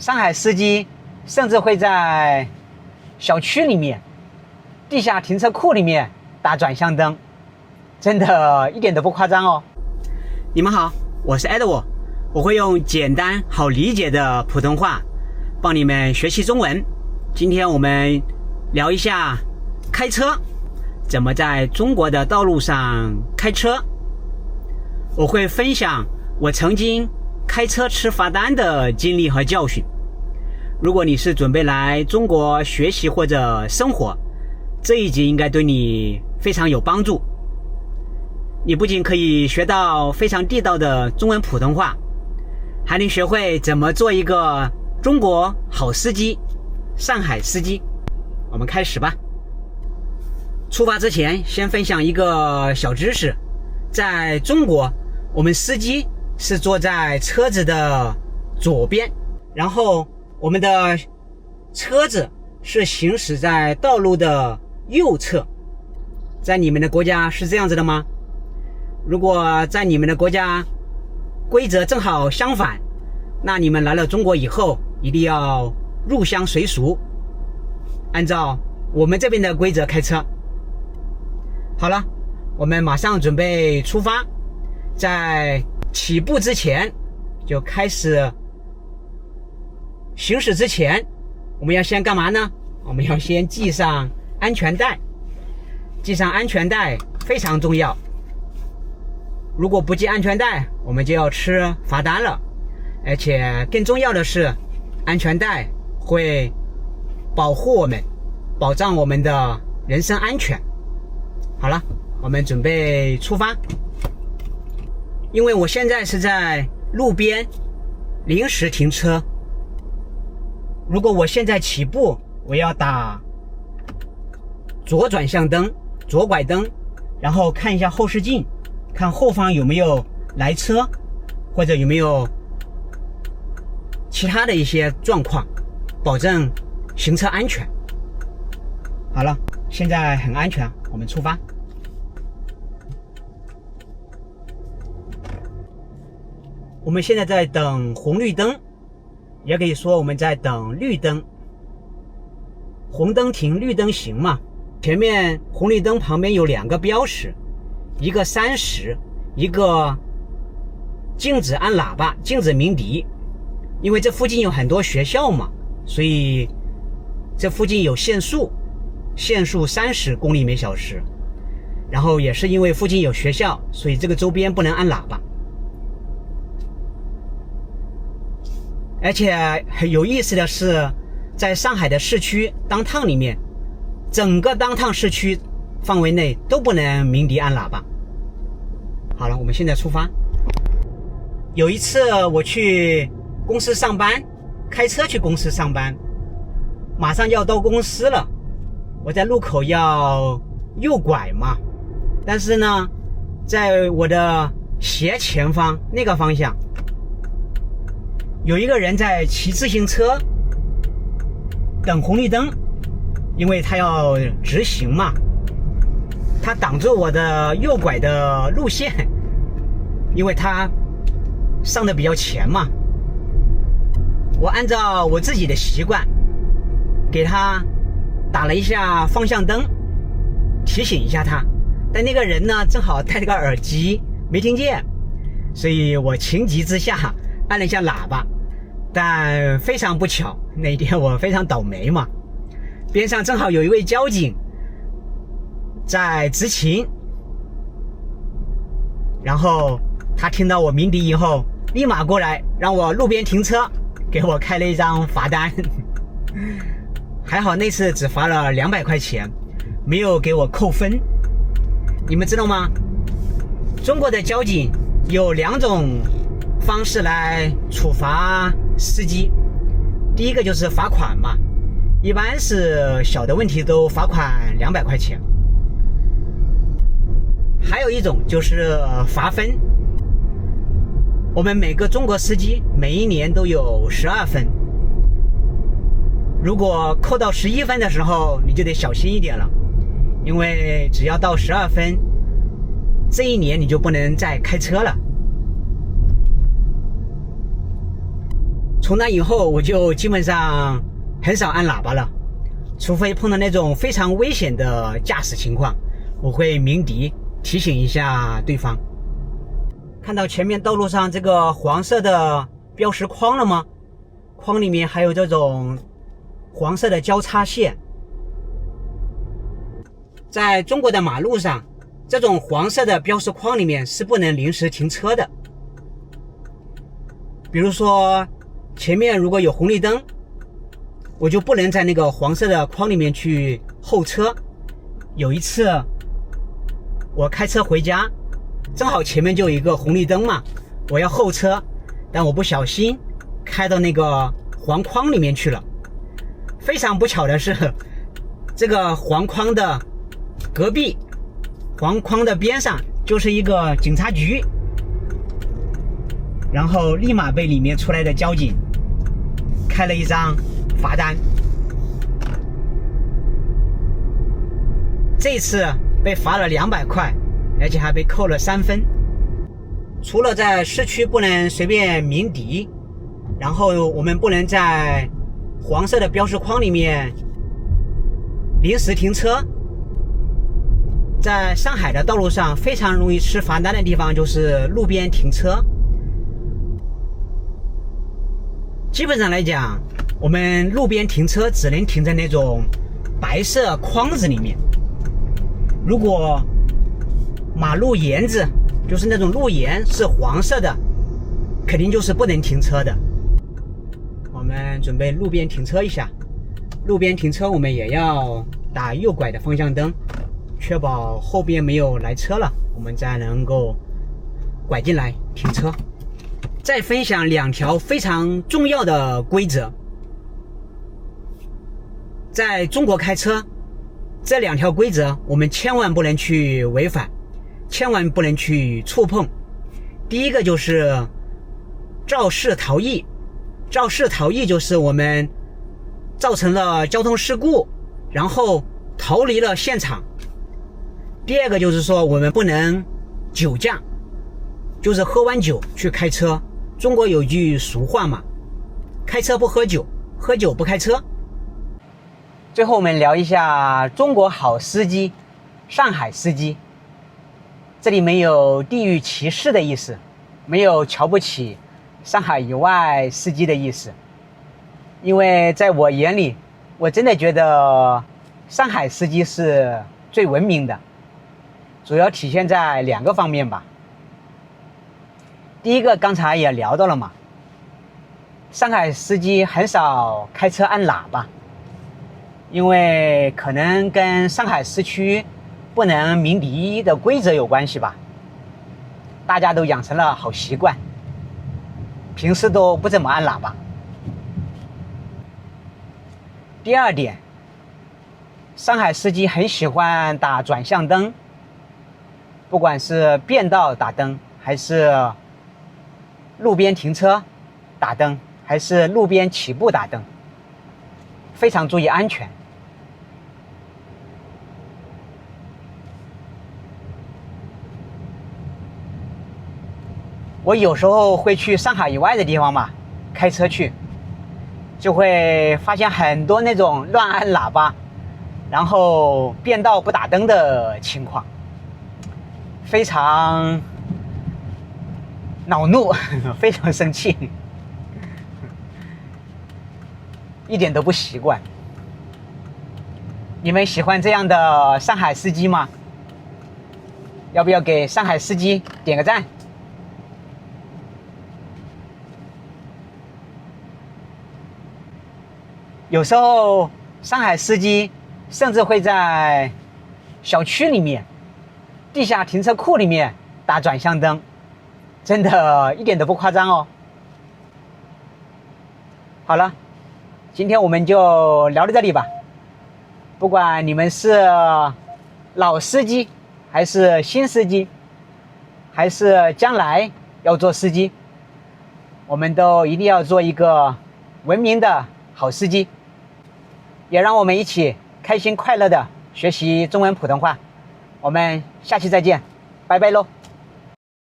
上海司機甚至會在小區裡面、地下停車庫裡面打轉向燈，真的一點都不誇張哦。你們好，我是 Edward， 我會用簡單好理解的普通話幫你們學習中文。今天我們聊一下開車，怎麼在中國的道路上開車。我會分享我曾經開車吃罰單的經歷和教訓。如果你是準備來中國學習或者生活，這一集應該對你非常有幫助。你不僅可以學到非常地道的中文普通話，還能學會怎麼做一個中國好司機，上海司機。我們開始吧。出發之前，先分享一個小知識。在中國，我們司機是坐在車子的左邊，然後我们的車子是行駛在道路的右側。在你們的國家是這樣子的嗎？如果在你們的國家規則正好相反，那你們來了中國以後一定要入鄉隨俗，按照我們這邊的規則開車。好了，我們馬上準備出發。在起步之前就開始行駛之前，我們要先幹嘛呢？我們要先繫上安全帶。繫上安全帶非常重要，如果不繫安全帶，我們就要吃罰單了。而且更重要的是，安全帶會保護我們，保障我們的人身安全。好了，我們準備出發。因為我現在是在路邊臨時停車，如果我現在起步，我要打左轉向燈、左拐燈，然後看一下後視鏡，看後方有沒有來車，或者有沒有其他的一些狀況，保證行車安全。好了，現在很安全，我們出發。我們現在在等紅綠燈，也可以說我們在等綠燈。紅燈停，綠燈行嘛。前面紅綠燈旁邊有兩個標識，一個30，一個禁止按喇叭，禁止鳴笛。因為這附近有很多學校嘛，所以這附近有限速，限速30公里每小時。然後也是因為附近有學校，所以這個周邊不能按喇叭。而且很有意思的是，在上海的市区downtown裡面，整個downtown市區範圍內都不能鳴笛按喇叭。好了，我們現在出發。有一次我去公司上班，開車去公司上班，馬上要到公司了，我在路口要右拐嘛，但是呢，在我的斜前方那個方向，有一個人在騎自行車等紅綠燈，因為他要直行嘛，他擋住我的右拐的路線，因為他上的比較前嘛。我按照我自己的習慣給他打了一下方向燈，提醒一下他，但那個人呢正好戴了個耳機沒聽見，所以我情急之下按了一下喇叭。但非常不巧，那一天我非常倒霉嘛，邊上正好有一位交警在執勤，然後他聽到我鳴笛以後立馬過來讓我路邊停車，給我開了一張罰單。還好那次只罰了200塊錢，沒有給我扣分。你們知道嗎？中國的交警有2種方式來處罰司機。第一個就是罰款嘛，一般是小的問題都罰款200塊錢。還有一種就是罰分。我們每個中國司機每一年都有12分，如果扣到11分的時候，你就得小心一點了，因為只要到12分，這一年你就不能再開車了。從那以後我就基本上很少按喇叭了，除非碰到那種非常危險的駕駛情況，我會鳴笛提醒一下對方。看到前面道路上這個黃色的標識框了嗎？框裡面還有這種黃色的交叉線。在中國的馬路上，這種黃色的標識框裡面是不能臨時停車的。比如說前面如果有紅綠燈，我就不能在那個黃色的框裡面去候車。有一次我開車回家，正好前面就有一個紅綠燈嘛，我要候車，但我不小心開到那個黃框裡面去了。非常不巧的是，這個黃框的隔壁，黃框的邊上就是一個警察局，然後立馬被裡面出來的交警開了一張罰單。這次被罰了200塊，而且還被扣了3分。除了在市區不能隨便鳴笛，然後我們不能在黃色的標識框裡面臨時停車。在上海的道路上非常容易吃罰單的地方就是路邊停車。基本上來講，我們路邊停車只能停在那種白色框子裡面。如果馬路沿子，就是那種路沿是黃色的，肯定就是不能停車的。我們準備路邊停車一下。路邊停車我們也要打右拐的方向燈，確保後邊沒有來車了，我們才能夠拐進來停車。再分享2條非常重要的規則。在中國開車，這2條規則我們千萬不能去違反，千萬不能去觸碰。第一個就是肇事逃逸。肇事逃逸就是我們造成了交通事故，然後逃離了現场。第二個就是說我們不能酒駕，就是喝完酒去開車。中國有句俗話嘛，開車不喝酒，喝酒不開車。最後我們聊一下中國好司機，上海司機。這裡沒有地域歧視的意思，沒有瞧不起上海以外司機的意思。因為在我眼裡，我真的覺得上海司機是最文明的，主要體現在2個方面吧。第一個剛才也聊到了嘛，上海司机很少開車按喇叭，因為可能跟上海市區不能鳴笛的規則有關係吧，大家都養成了好習慣，平時都不怎麼按喇叭。第二點，上海司機很喜歡打轉向燈，不管是變道打燈，還是路邊停車打燈，還是路邊起步打燈，非常注意安全。我有时候会去上海以外的地方嘛，開車去，就會發現很多那種亂按喇叭，然後變道不打燈的情況，非常惱怒，非常生氣，一點都不習慣。你們喜歡這樣的上海司機嗎？要不要給上海司機點個讚？有時候上海司機甚至會在小區裡面、地下停車庫裡面打轉向燈，真的一點都不誇張哦。好了，今天我們就聊到這裡吧。不管你們是老司機，還是新司機，還是將來要做司機，我們都一定要做一個文明的好司機。也讓我們一起開心快樂的學習中文普通話。我們下期再見，拜拜嘍。